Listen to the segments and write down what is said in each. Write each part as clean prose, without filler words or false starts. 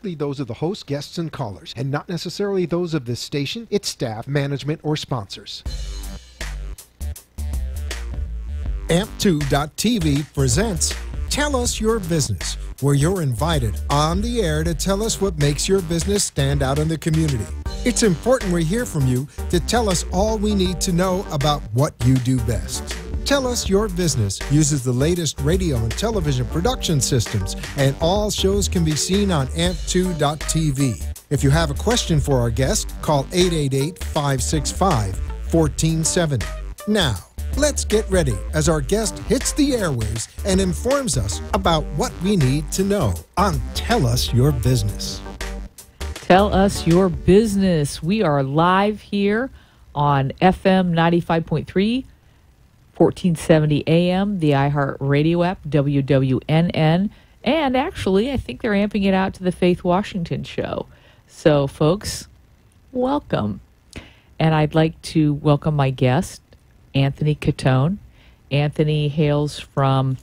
Those of the host, guests, and callers, and not necessarily those of this station, its staff, management, or sponsors. AMP2.tv presents Tell Us Your Business, where you're invited on the air to tell us what makes your business stand out in the community. It's important we hear from you to tell us all we need to know about what you do best. Tell Us Your Business uses the latest radio and television production systems, and all shows can be seen on AMP2.tv. If you have a question for our guest, call 888-565-1470. Now, let's get ready as our guest hits the airwaves and informs us about what we need to know on Tell Us Your Business. Tell Us Your Business. We are live here on FM 95.3, 1470 AM, the iHeart Radio app, WWNN, and actually, I think they're amping it out to the Faith Washington show. So, folks, welcome. And I'd like to welcome my guest, Anthony Catone. Anthony hails from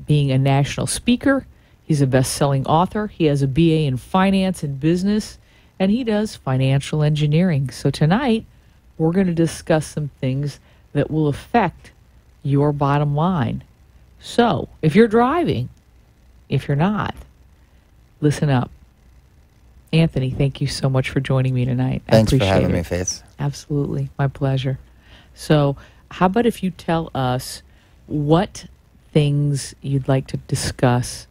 being a national speaker. He's a best-selling author. He has a BA in finance and business, and he does financial engineering. So tonight, we're going to discuss some things that will affect your bottom line. So, if you're driving, if you're not, listen up. Anthony, thank you so much for joining me tonight. Thanks for having me, Faith. Absolutely. My pleasure. So, how about if you tell us what things you'd like to discuss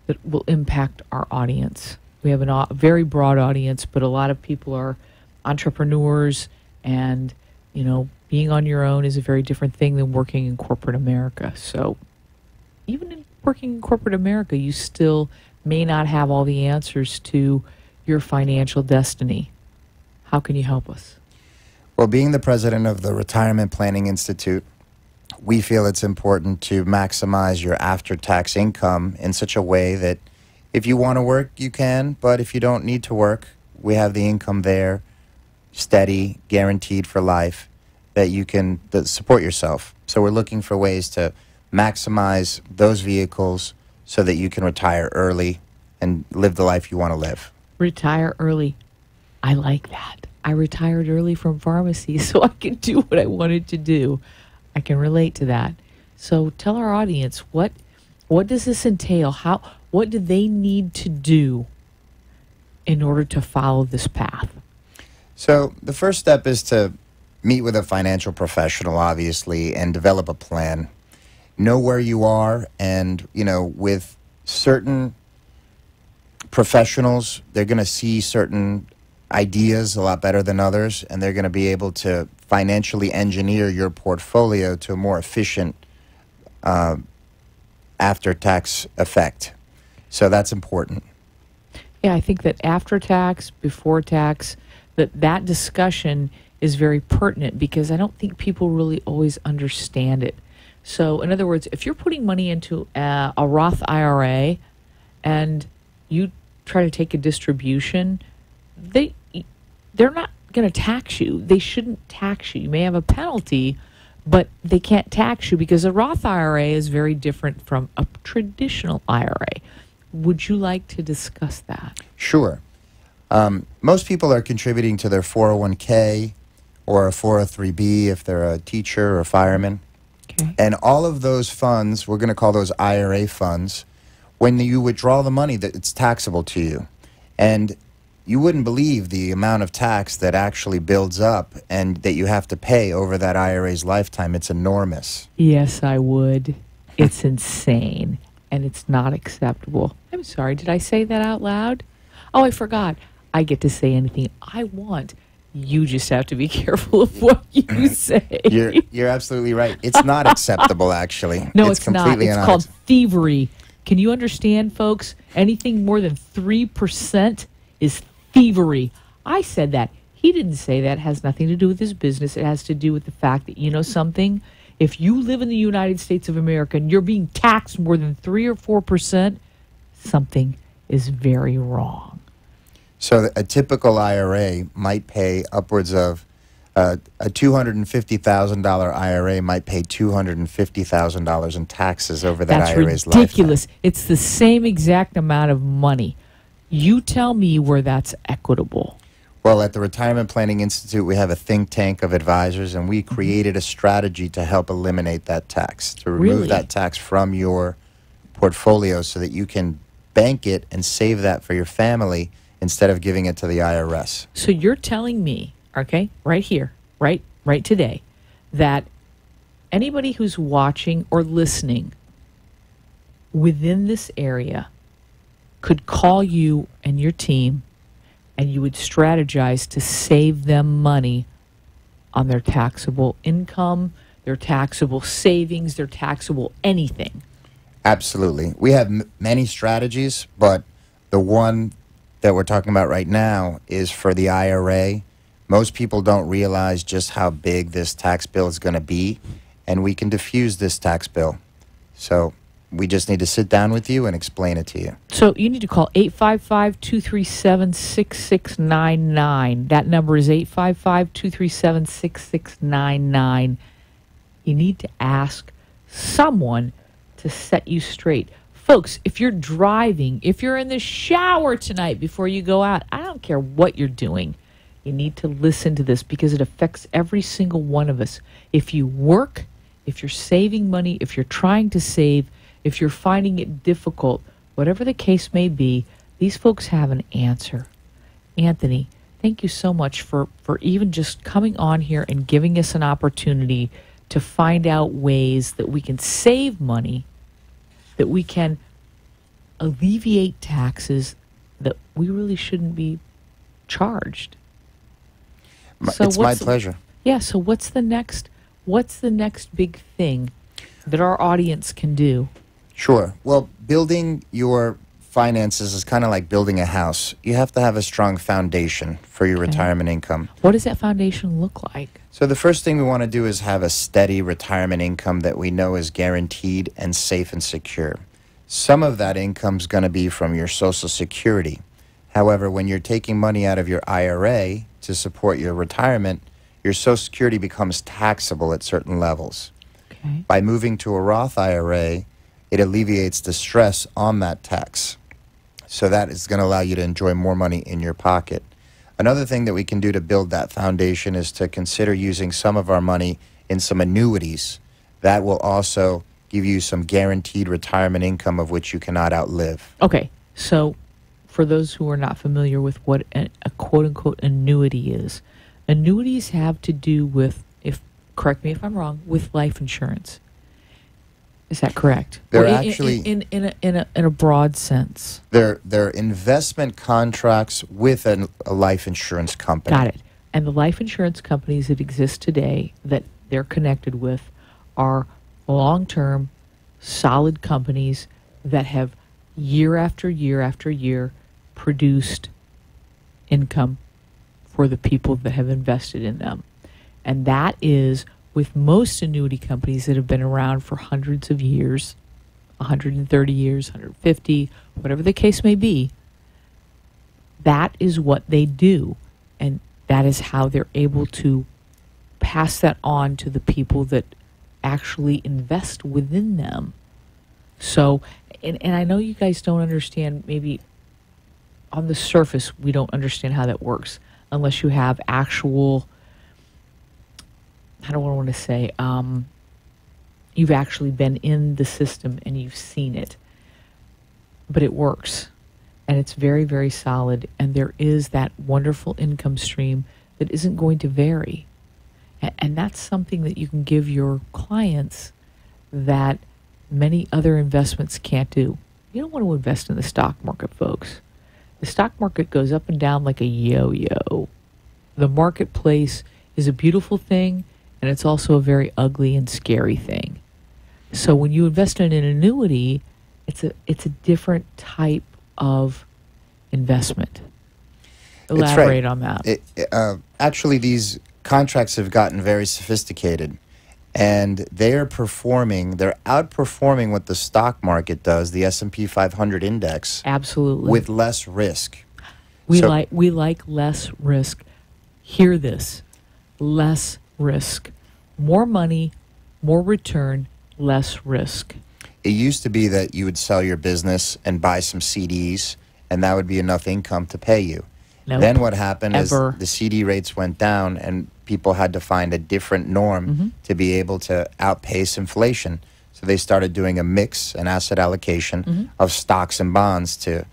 that will impact our audience? We have a very broad audience, but a lot of people are entrepreneurs, and, you know, being on your own is a very different thing than working in corporate America. So even in working in corporate America, you still may not have all the answers to your financial destiny. How can you help us? Well, being the president of the Retirement Planning Institute, we feel it's important to maximize your after-tax income in such a way that if you want to work, you can, but if you don't need to work, we have the income there, steady, guaranteed for life, that you can support yourself. So we're looking for ways to maximize those vehicles so that you can retire early and live the life you want to live. Retire early. I like that. I retired early from pharmacy so I can do what I wanted to do. I can relate to that. So tell our audience, what does this entail? What do they need to do in order to follow this path? So the first step is to meet with a financial professional, obviously, and develop a plan. Know where you are, and, you know, with certain professionals, they're going to see certain ideas a lot better than others, and they're going to be able to financially engineer your portfolio to a more efficient after-tax effect. So that's important. Yeah, I think that after tax, before tax, that discussion is very pertinent because I don't think people really always understand it. So, in other words, if you're putting money into a Roth IRA and you try to take a distribution, they're not going to tax you. They shouldn't tax you. You may have a penalty, but they can't tax you because a Roth IRA is very different from a traditional IRA. Would you like to discuss that? Sure. Most people are contributing to their 401k or a 403b if they're a teacher or a fireman. Okay. And all of those funds, we're going to call those IRA funds, when you withdraw the money, that it's taxable to you. And you wouldn't believe the amount of tax that actually builds up and that you have to pay over that IRA's lifetime. It's enormous. Yes, I would. It's insane, and it's not acceptable. I'm sorry, did I say that out loud? Oh, I forgot. I get to say anything I want. You just have to be careful of what you say. You're absolutely right. It's not acceptable, actually. No, it's not. Completely It's called thievery. Can you understand, folks? Anything more than 3% is thievery. I said that. He didn't say that. It has nothing to do with his business. It has to do with the fact that, you know something? If you live in the United States of America and you're being taxed more than 3 or 4%, something is very wrong. So a typical IRA might pay upwards of a $250,000 IRA might pay $250,000 in taxes over that IRA's lifetime. That's ridiculous. It's the same exact amount of money. You tell me where that's equitable. Well, at the Retirement Planning Institute, we have a think tank of advisors, and we created a strategy to help eliminate that tax, to remove Really? that tax from your portfolio so that you can bank it and save that for your family instead of giving it to the IRS. So you're telling me, okay, right here, right today, that anybody who's watching or listening within this area could call you and your team, and you would strategize to save them money on their taxable income, their taxable savings, their taxable anything. Absolutely. We have many strategies, but the one that we're talking about right now is for the IRA. Most people don't realize just how big this tax bill is going to be, and we can diffuse this tax bill. So we just need to sit down with you and explain it to you. So you need to call 855-237-6699. That number is 855-237-6699. You need to ask someone to set you straight. Folks, if you're driving, if you're in the shower tonight before you go out, I don't care what you're doing. You need to listen to this because it affects every single one of us. If you work, if you're saving money, if you're trying to save, if you're finding it difficult, whatever the case may be, these folks have an answer. Anthony, thank you so much for even just coming on here and giving us an opportunity to find out ways that we can save money, that we can alleviate taxes that we really shouldn't be charged. It's my pleasure. Yeah, so what's the next big thing that our audience can do? Sure. Well, building your finances is kind of like building a house. You have to have a strong foundation for your retirement income. What does that foundation look like? So the first thing we want to do is have a steady retirement income that we know is guaranteed and safe and secure. Some of that income is going to be from your Social Security. However, when you're taking money out of your IRA to support your retirement, your Social Security becomes taxable at certain levels. Okay. By moving to a Roth IRA, it alleviates the stress on that tax. So that is going to allow you to enjoy more money in your pocket. Another thing that we can do to build that foundation is to consider using some of our money in some annuities. That will also give you some guaranteed retirement income of which you cannot outlive. Okay, so for those who are not familiar with what a quote-unquote annuity is, annuities have to do with, correct me if I'm wrong, with life insurance. Is that correct? They're Or actually in a broad sense. They're investment contracts with a life insurance company. Got it. And the life insurance companies that exist today that they're connected with are long-term, solid companies that have year after year after year produced income for the people that have invested in them. And that is with most annuity companies that have been around for hundreds of years, 130 years, 150, whatever the case may be. That is what they do. And that is how they're able to pass that on to the people that actually invest within them. So, and I know you guys don't understand, maybe on the surface, we don't understand how that works unless you have actual, I don't want to say, you've actually been in the system and you've seen it. But it works. And it's very, very solid. And there is that wonderful income stream that isn't going to vary. And that's something that you can give your clients that many other investments can't do. You don't want to invest in the stock market, folks. The stock market goes up and down like a yo-yo. The marketplace is a beautiful thing, and it's also a very ugly and scary thing. So when you invest in an annuity, it's a different type of investment. Elaborate on that. Actually, these contracts have gotten very sophisticated, and they're outperforming what the stock market does, the S&P 500 index. Absolutely. With less risk. We like less risk. Hear this. Less risk. More money, more return, less risk. It used to be that you would sell your business and buy some CDs and that would be enough income to pay you. Nope. Then what happened Ever. is the CD rates went down, and people had to find a different norm to be able to outpace inflation. So they started doing a mix, an asset allocation of stocks and bonds to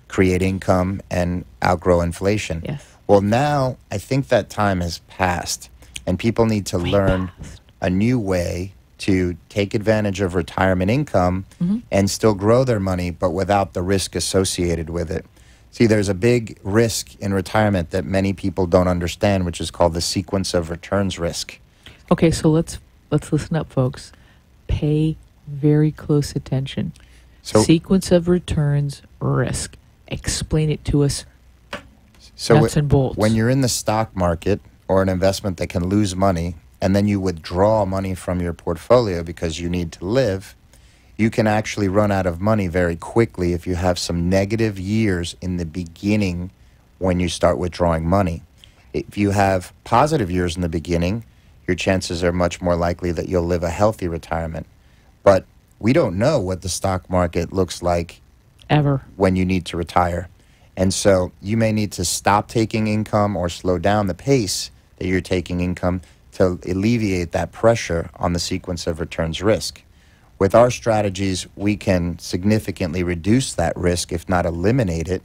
create income and outgrow inflation. Yes. Well, now I think that time has passed, and people need to learn a new way to take advantage of retirement income and still grow their money, but without the risk associated with it. See, there's a big risk in retirement that many people don't understand, which is called the sequence of returns risk. Okay, so let's listen up, folks. Pay very close attention. So, Sequence of returns risk. Explain it to us. so Nuts and bolts. when you're in the stock market or an investment that can lose money, and then you withdraw money from your portfolio because you need to live, you can actually run out of money very quickly if you have some negative years in the beginning when you start withdrawing money. If you have positive years in the beginning, your chances are much more likely that you'll live a healthy retirement. But we don't know what the stock market looks like Ever. when you need to retire. And so you may need to stop taking income or slow down the pace that you're taking income to alleviate that pressure on the sequence of returns risk. With our strategies, we can significantly reduce that risk, if not eliminate it,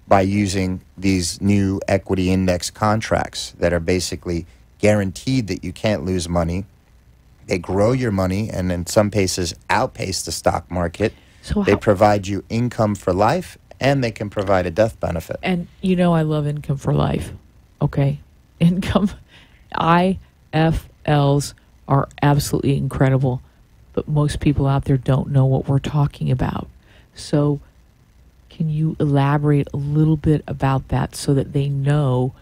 by using these new equity index contracts that are basically guaranteed that you can't lose money. They grow your money and in some cases outpace the stock market. So They how, provide you income for life, and they can provide a death benefit. and you know I love income for life. Okay? Income IFLs are absolutely incredible, but most people out there don't know what we're talking about. So can you elaborate a little bit about that so that they know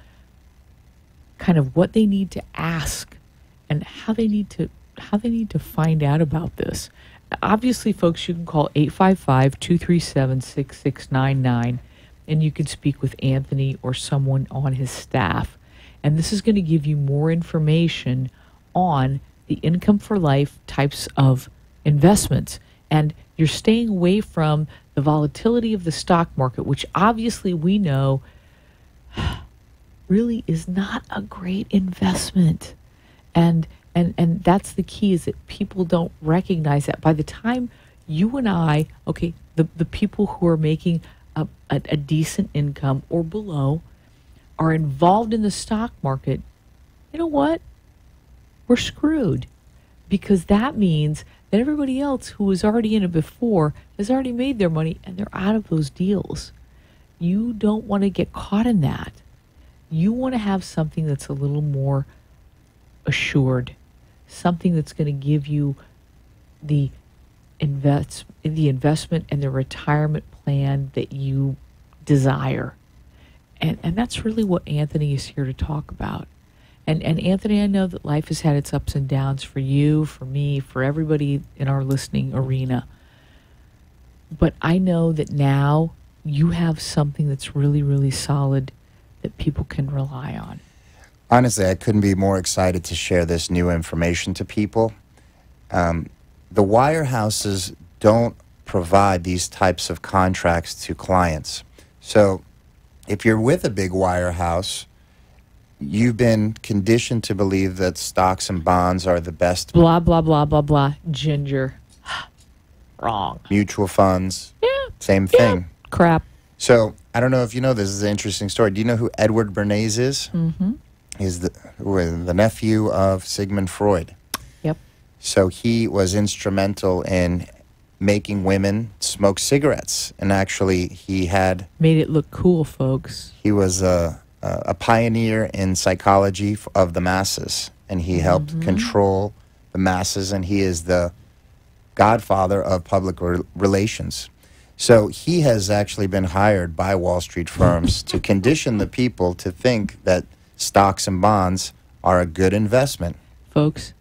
kind of what they need to ask and how they need to find out about this? Obviously, folks, you can call 855-237-6699 and you can speak with Anthony or someone on his staff. And this is going to give you more information on the income for life types of investments. And you're staying away from the volatility of the stock market, which obviously we know really is not a great investment. And that's the key, is that people don't recognize that. By the time you and I, okay, the people who are making a decent income or below are involved in the stock market, you know what? We're screwed, because that means that everybody else who was already in it before has already made their money and they're out of those deals. You don't want to get caught in that. You want to have something that's a little more assured, something that's going to give you the investment and the retirement plan that you desire. And that's really what Anthony is here to talk about. And Anthony, I know that life has had its ups and downs for you, for me, for everybody in our listening arena. But I know that now you have something that's really, really solid that people can rely on. Honestly, I couldn't be more excited to share this new information to people. The wirehouses don't provide these types of contracts to clients. So if you're with a big wirehouse, you've been conditioned to believe that stocks and bonds are the best. Blah, blah, blah, blah, blah. Ginger. Wrong. Mutual funds, Yeah. same Yeah. thing. Crap. So I don't know if you know, this is an interesting story. Do you know who Edward Bernays is? Mm-hmm. He's the nephew of Sigmund Freud. Yep. So he was instrumental in making women smoke cigarettes. And actually, he Made it look cool, folks. was a pioneer in psychology of the masses. And he helped control the masses. And he is the godfather of public relations. So he has actually been hired by Wall Street firms to condition the people to think that stocks and bonds are a good investment. Folks,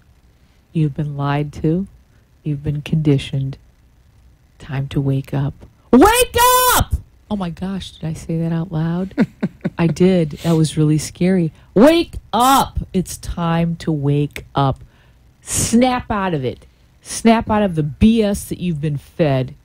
you've been lied to. You've been conditioned. Time to wake up. Wake up! Oh my gosh, did I say that out loud? I did. That was really scary. Wake up! It's time to wake up. Snap out of it. Snap out of the BS that you've been fed.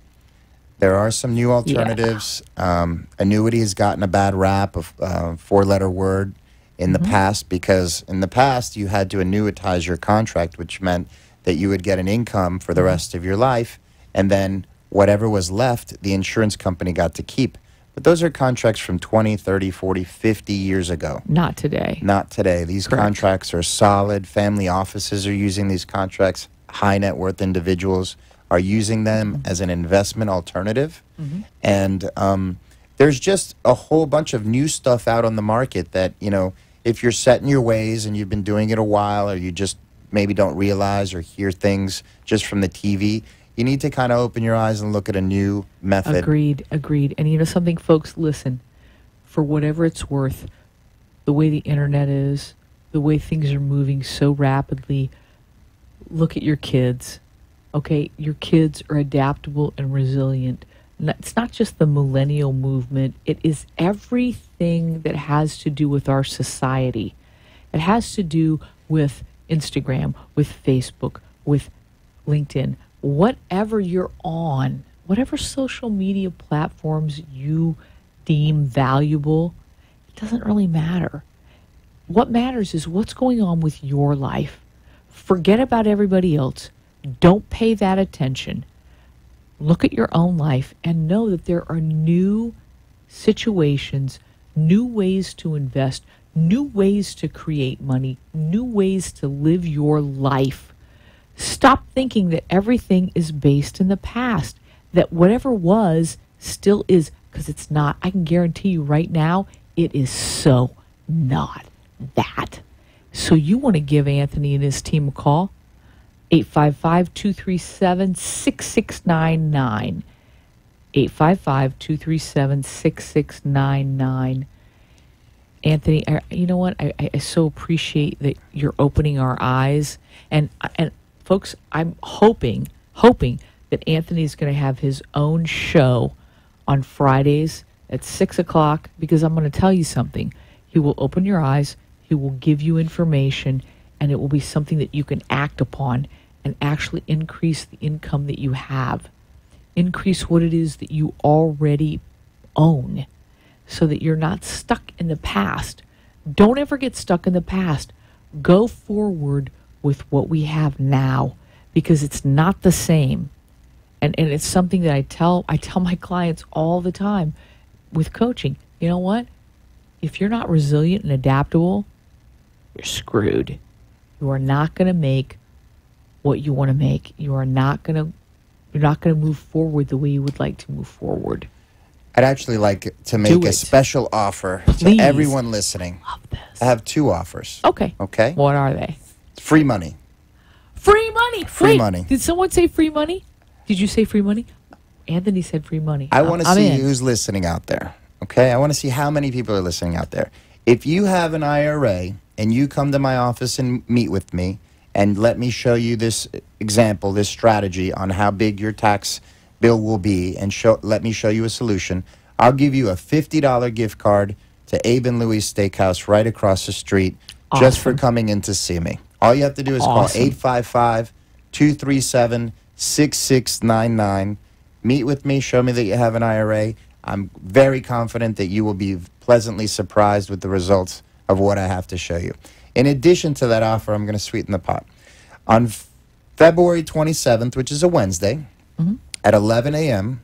There are some new alternatives. Annuity has gotten a bad rap, of four-letter word in the past, because in the past you had to annuitize your contract, which meant that you would get an income for the rest of your life, and then whatever was left, the insurance company got to keep. But those are contracts from 20, 30, 40, 50 years ago. Not today. Not today. These contracts are solid. Family offices are using these contracts. High net worth individuals are using them as an investment alternative. And there's just a whole bunch of new stuff out on the market that, you know, if you're set in your ways and you've been doing it a while, or you just maybe don't realize or hear things just from the TV, you need to kind of open your eyes and look at a new method. Agreed. And you know something, folks, listen, for whatever it's worth, the way the internet is, the way things are moving so rapidly, look at your kids. Okay, your kids are adaptable and resilient. It's not just the millennial movement. It is everything that has to do with our society. It has to do with Instagram, with Facebook, with LinkedIn, whatever you're on, whatever social media platforms you deem valuable, it doesn't really matter. What matters is what's going on with your life. Forget about everybody else. Don't pay that attention. Look at your own life and know that there are new situations, new ways to invest, new ways to create money, new ways to live your life. Stop thinking that everything is based in the past, that whatever was still is, because it's not. I can guarantee you right now, it is so not that. So you want to give Anthony and his team a call, 855-237-6699, 855-237-6699. Anthony, you know what? I so appreciate that you're opening our eyes. And folks, I'm hoping that Anthony's going to have his own show on Fridays at 6 o'clock, because I'm going to tell you something. He will open your eyes. He will give you information, and it will be something that you can act upon and actually increase the income that you have. Increase what it is that you already own, so that you're not stuck in the past. Don't ever get stuck in the past. Go forward with what we have now, because it's not the same. And it's something that I tell my clients all the time with coaching. You know what? If you're not resilient and adaptable, you're screwed. You are not going to make what you want to make. You're not going to move forward the way you would like to move forward. I'd actually like to make a special offer to everyone listening. Love this. I have two offers. Okay. Okay? What are they? Free money. Free money. Free money. Did someone say free money? Did you say free money? Anthony said free money. I want to see who's listening out there. Okay? I want to see how many people are listening out there. If you have an IRA and you come to my office and meet with me and let me show you this example, this strategy on how big your tax bill will be, and let me show you a solution, I'll give you a $50 gift card to Abe and Louie's Steakhouse right across the street, just for coming in to see me. All you have to do is call 855-237-6699. Meet with me, show me that you have an IRA. I'm very confident that you will be pleasantly surprised with the results of what I have to show you. In addition to that offer, I'm going to sweeten the pot. On February 27th, which is a Wednesday, at 11 a.m.,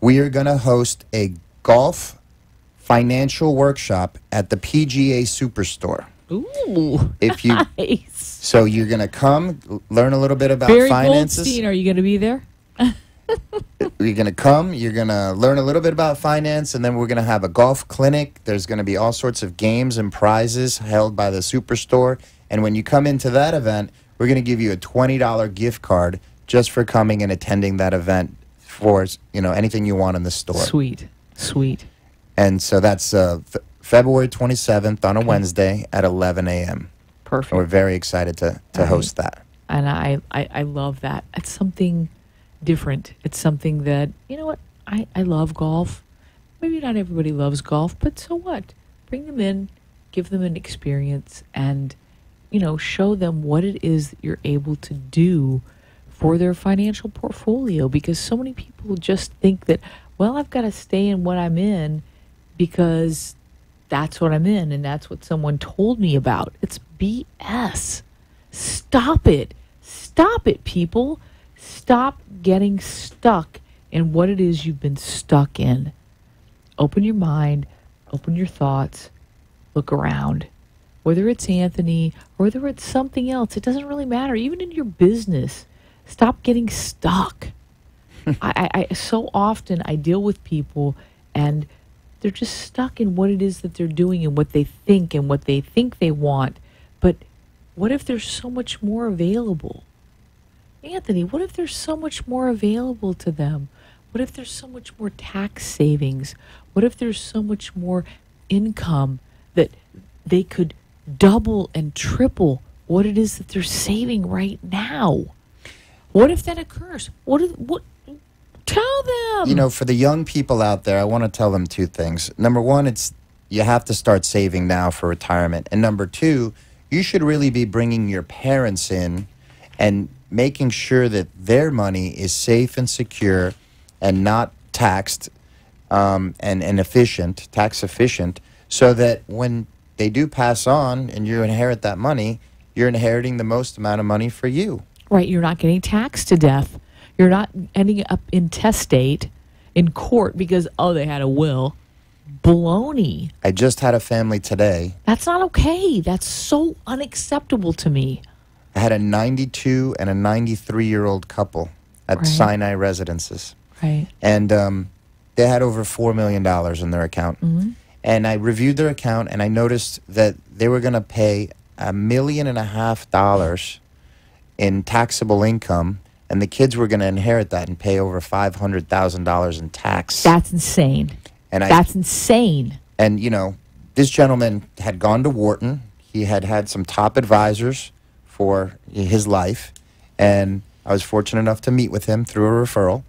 we are going to host a golf financial workshop at the PGA Superstore. Ooh, if you, nice. So you're going to come, learn a little bit about Barry finances. Goldstein, are you going to be there? You're going to come, you're going to learn a little bit about finance, and then we're going to have a golf clinic. There's going to be all sorts of games and prizes held by the Superstore. And when you come into that event, we're going to give you a $20 gift card just for coming and attending that event for, you know, anything you want in the store. Sweet, sweet. And so that's February 27th on a Wednesday at 11 a.m. Perfect. And we're very excited to host that. And I love that. It's something different. It's something that, you know what, I love golf. Maybe not everybody loves golf, but so what? Bring them in, give them an experience, and, you know, show them what it is that you're able to do for their financial portfolio, because so many people just think that well, I've got to stay in what I'm in because that's what I'm in and that's what someone told me about. It's BS. Stop it. Stop it, people. Stop getting stuck in what it is you've been stuck in. Open your mind, open your thoughts, look around. Whether it's Anthony or whether it's something else, it doesn't really matter. Even in your business, stop getting stuck. I so often I deal with people and they're just stuck in what it is that they're doing and what they think they want. But what if there's so much more available? Anthony, what if there's so much more available to them? What if there's so much more tax savings? What if there's so much more income that they could double and triple what it is that they're saving right now? What if that occurs? What? Tell them. You know, for the young people out there, I want to tell them two things. Number one, it's you have to start saving now for retirement. And number two, you should really be bringing your parents in and making sure that their money is safe and secure and not taxed and efficient, tax efficient, so that when they do pass on and you inherit that money, you're inheriting the most amount of money for you. Right, you're not getting taxed to death. You're not ending up intestate in court because, they had a will. Baloney. I just had a family today. That's not okay. That's so unacceptable to me. I had a 92 and a 93-year-old couple at Right. Sinai Residences. Right. And they had over $4 million in their account. Mm-hmm. And I reviewed their account, and I noticed that they were going to pay $1.5 million in taxable income, and the kids were going to inherit that and pay over $500,000 in tax. That's insane. That's insane. And, you know, this gentleman had gone to Wharton. He had had some top advisors for his life, and I was fortunate enough to meet with him through a referral.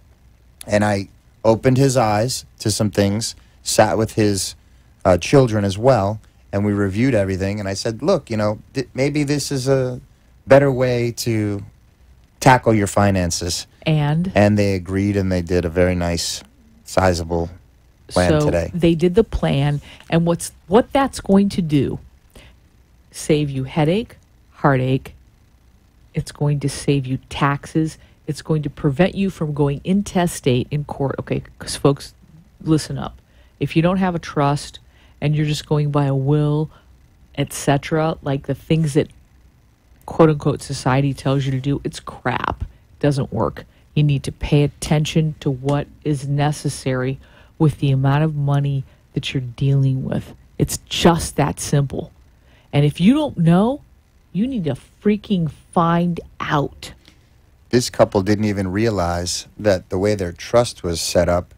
And I opened his eyes to some things, sat with his children as well, and we reviewed everything. And I said, look, you know, maybe this is a better way to tackle your finances. And they agreed, and they did a very nice, sizable plan today. They did the plan, and what that's going to do, save you headache, heartache. It's going to save you taxes. It's going to prevent you from going intestate in court. Okay, because folks, listen up. If you don't have a trust and you're just going by a will, etc., like the things that quote-unquote society tells you to do, it's crap. It doesn't work. You need to pay attention to what is necessary with the amount of money that you're dealing with. It's just that simple. And if you don't know, you need to freaking find out. This couple didn't even realize that the way their trust was set up,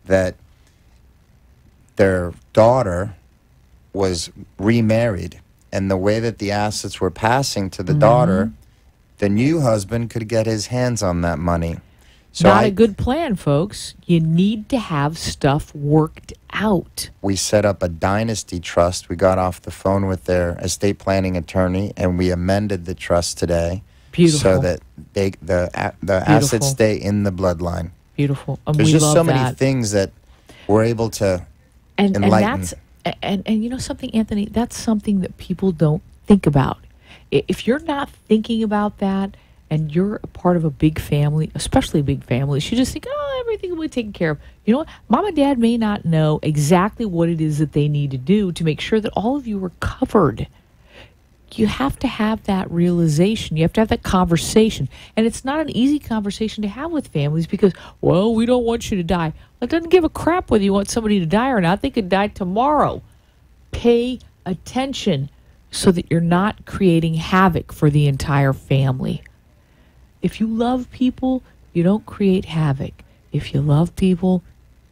that their daughter was remarried, and the way that the assets were passing to the daughter, the new husband could get his hands on that money. So Not a good plan, folks. You need to have stuff worked out. We set up a dynasty trust. We got off the phone with their estate planning attorney, and we amended the trust today. Beautiful. So that the assets stay in the bloodline. Beautiful. And There's we just love so many that. things that we're able to enlighten. And you know something, Anthony? That's something that people don't think about. If you're not thinking about that, and you're a part of a big family, especially a big family, you just think, everything will be taken care of. You know what? Mom and Dad may not know exactly what it is that they need to do to make sure that all of you are covered. You have to have that realization. You have to have that conversation. And it's not an easy conversation to have with families because, well, we don't want you to die. Well, it doesn't give a crap whether you want somebody to die or not. They could die tomorrow. Pay attention so that you're not creating havoc for the entire family. If you love people, you don't create havoc. If you love people,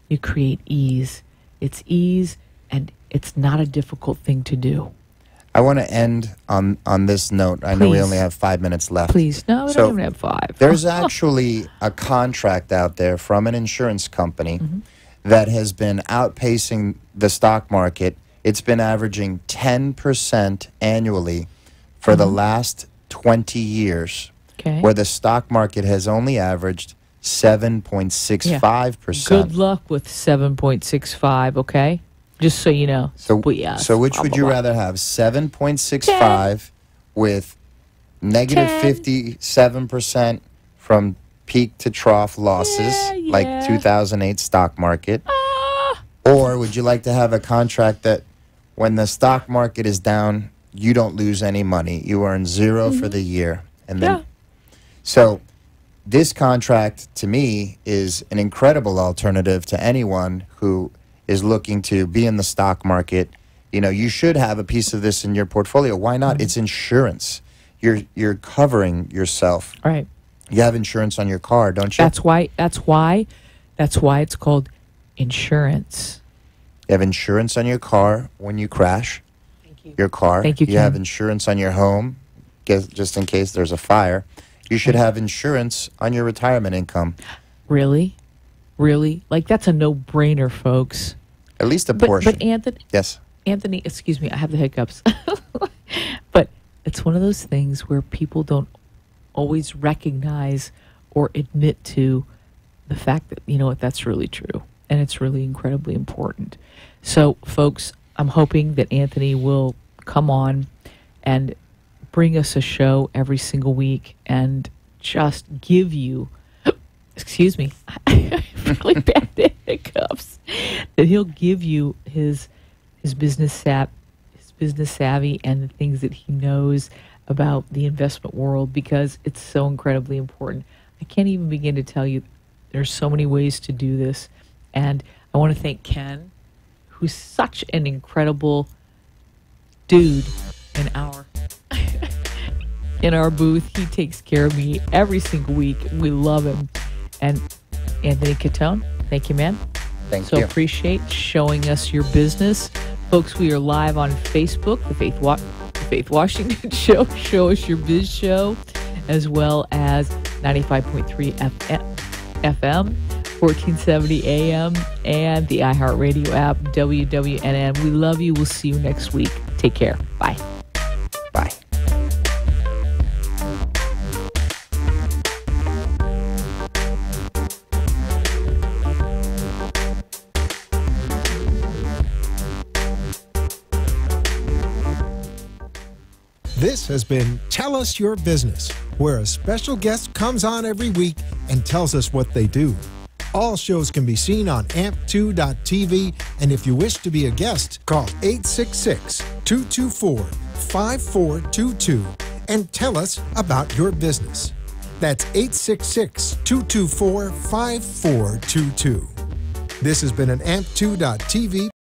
you create ease. It's ease, and it's not a difficult thing to do. I want to end on this note. I know we Please. only have 5 minutes left. Please. No, we So, don't even have 5. There's actually a contract out there from an insurance company that has been outpacing the stock market. It's been averaging 10% annually for the last 20 years, Okay. where the stock market has only averaged 7.65%. Good luck with 7.65, okay? Just so you know. So, But yeah, so which would you blah, blah. rather have? 7.65 with negative 57% from peak to trough losses, Yeah. like 2008 stock market? Ah, Or would you like to have a contract that when the stock market is down, you don't lose any money? You earn zero for the year. And then, Yeah. So this contract, to me, is an incredible alternative to anyone who is looking to be in the stock market. You know, you should have a piece of this in your portfolio. Why not? It's insurance. You're covering yourself. all right. You have insurance on your car, don't you? That's why it's called insurance. You have insurance on your car when you crash. Thank you. Your car. Thank you, You have Ken. insurance on your home, just in case there's a fire. You should have insurance on your retirement income. Really? Really? Like that's a no-brainer, folks. At least a portion. But Anthony, excuse me, I have the hiccups. But it's one of those things where people don't always recognize or admit to the fact that, you know what, that's really true. And it's really incredibly important. So, folks, I'm hoping that Anthony will come on and bring us a show every single week and just give you, excuse me, really bad hiccups, that he'll give you his business savvy and the things that he knows about the investment world, because it's so incredibly important. I can't even begin to tell you, there's so many ways to do this. And I want to thank Ken, who's such an incredible dude in our booth. He takes care of me every single week. We love him. And Anthony Catone, thank you, man. Thank So you. appreciate showing us your business. Folks, we are live on Facebook, the Faith Washington Show, Show Us Your Biz Show, as well as 95.3 FM, 1470 AM, and the iHeartRadio app, WWNN. We love you. We'll see you next week. Take care. Bye. Bye. This has been Tell Us Your Business, where a special guest comes on every week and tells us what they do. All shows can be seen on amp2.tv, and if you wish to be a guest, call 866-224-5422 and tell us about your business. That's 866-224-5422. This has been an amp2.tv